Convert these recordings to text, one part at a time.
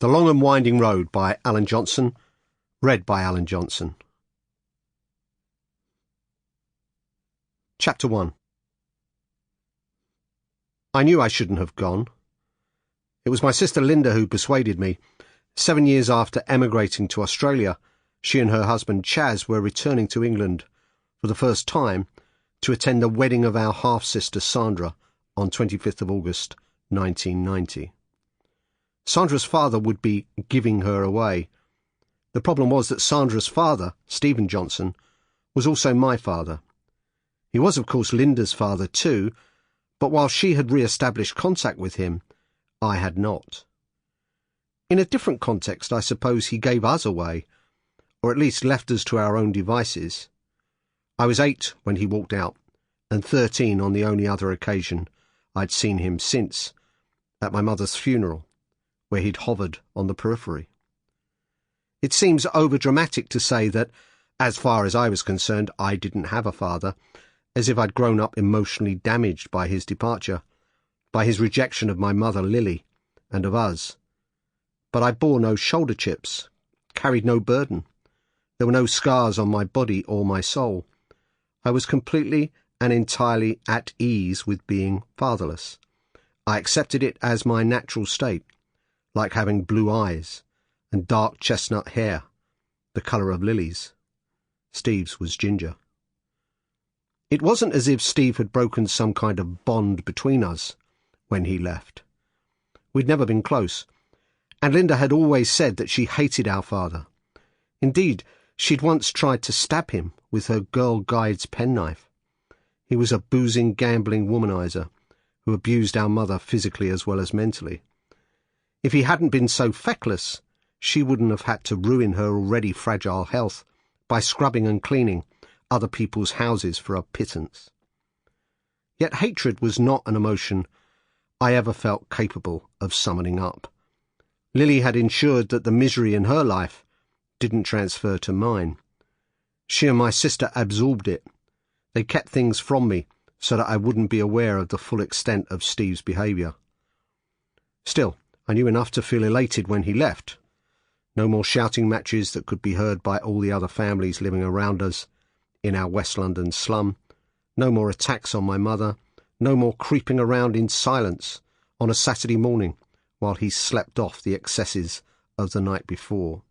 The Long and Winding Road by Alan Johnson, read by Alan Johnson. Chapter 1. I knew I shouldn't have gone. It was my sister Linda who persuaded me. 7 years after emigrating to Australia, she and her husband Chaz were returning to England for the first time to attend the wedding of our half-sister Sandra on 25th of August 1990. Sandra's father would be giving her away. The problem was that Sandra's father, Stephen Johnson, was also my father. He was, of course, Linda's father too, but while she had re-established contact with him, I had not. In a different context, I suppose he gave us away, or at least left us to our own devices. I was 8 when he walked out, and 13 on the only other occasion I'd seen him since, at my mother's funeral, where he'd hovered on the periphery. It seems overdramatic to say that, as far as I was concerned, I didn't have a father, as if I'd grown up emotionally damaged by his departure, by his rejection of my mother Lily, and of us. But I bore no shoulder chips, carried no burden. There were no scars on my body or my soul. I was completely and entirely at ease with being fatherless. I accepted it as my natural state, like having blue eyes and dark chestnut hair, the colour of Lily's. Steve's was ginger. It wasn't as if Steve had broken some kind of bond between us when he left. We'd never been close, and Linda had always said that she hated our father. Indeed, she'd once tried to stab him with her Girl Guide's penknife. He was a boozing, gambling womanizer who abused our mother physically as well as mentally. If he hadn't been so feckless, she wouldn't have had to ruin her already fragile health by scrubbing and cleaning other people's houses for a pittance. Yet hatred was not an emotion I ever felt capable of summoning up. Lily had ensured that the misery in her life didn't transfer to mine. She and my sister absorbed it. They kept things from me so that I wouldn't be aware of the full extent of Steve's behaviour. Still, I knew enough to feel elated when he left. No more shouting matches that could be heard by all the other families living around us in our West London slum. No more attacks on my mother. No more creeping around in silence on a Saturday morning while he slept off the excesses of the night before.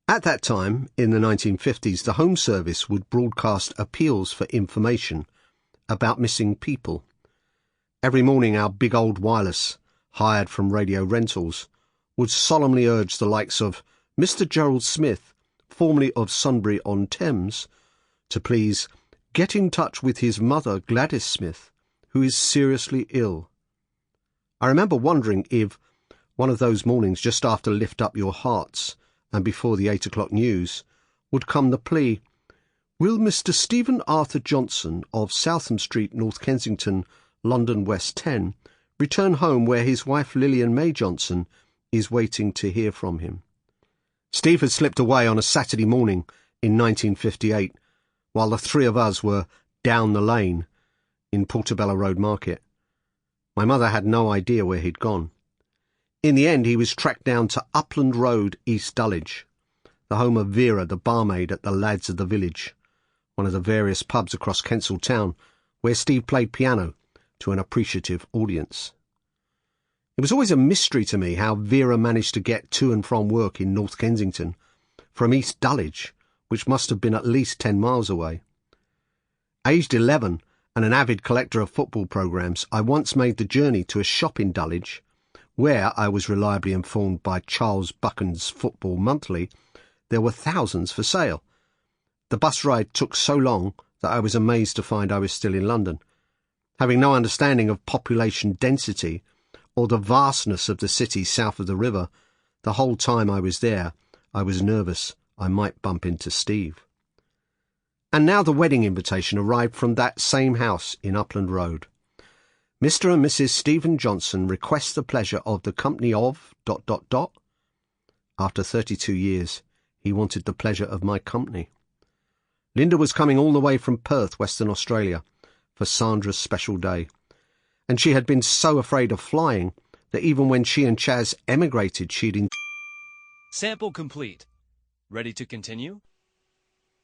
At that time, in the 1950s, the Home Service would broadcast appeals for information about missing people. Every morning our big old wireless, hired from radio rentals, would solemnly urge the likes of Mr. Gerald Smith, formerly of Sunbury-on-Thames, to please get in touch with his mother Gladys Smith, who is seriously ill. I remember wondering if, one of those mornings just after Lift Up Your Hearts and before the 8 o'clock news, would come the plea, "Will Mr. Stephen Arthur Johnson of Southam Street, North Kensington, London West 10, return home where his wife Lillian May Johnson is waiting to hear from him?" Steve had slipped away on a Saturday morning in 1958, while the three of us were down the lane in Portobello Road Market. My mother had no idea where he'd gone. In the end, he was tracked down to Upland Road, East Dulwich, the home of Vera, the barmaid at the Lads of the Village, one of the various pubs across Kensal Town, where Steve played piano to an appreciative audience. It was always a mystery to me how Vera managed to get to and from work in North Kensington from East Dulwich, which must have been at least 10 miles away. Aged 11 and an avid collector of football programmes, I once made the journey to a shop in Dulwich, where, I was reliably informed by Charles Buchan's Football Monthly, there were thousands for sale. The bus ride took so long that I was amazed to find I was still in London. Having no understanding of population density or the vastness of the city south of the river, the whole time I was there, I was nervous I might bump into Steve. And now the wedding invitation arrived from that same house in Upland Road. Mr. and Mrs. Stephen Johnson request the pleasure of the company of... After 32 years, he wanted the pleasure of my company. Linda was coming all the way from Perth, Western Australia, for Sandra's special day, and she had been so afraid of flying that even when she and Chaz emigrated, she'd Sample complete. Ready to continue?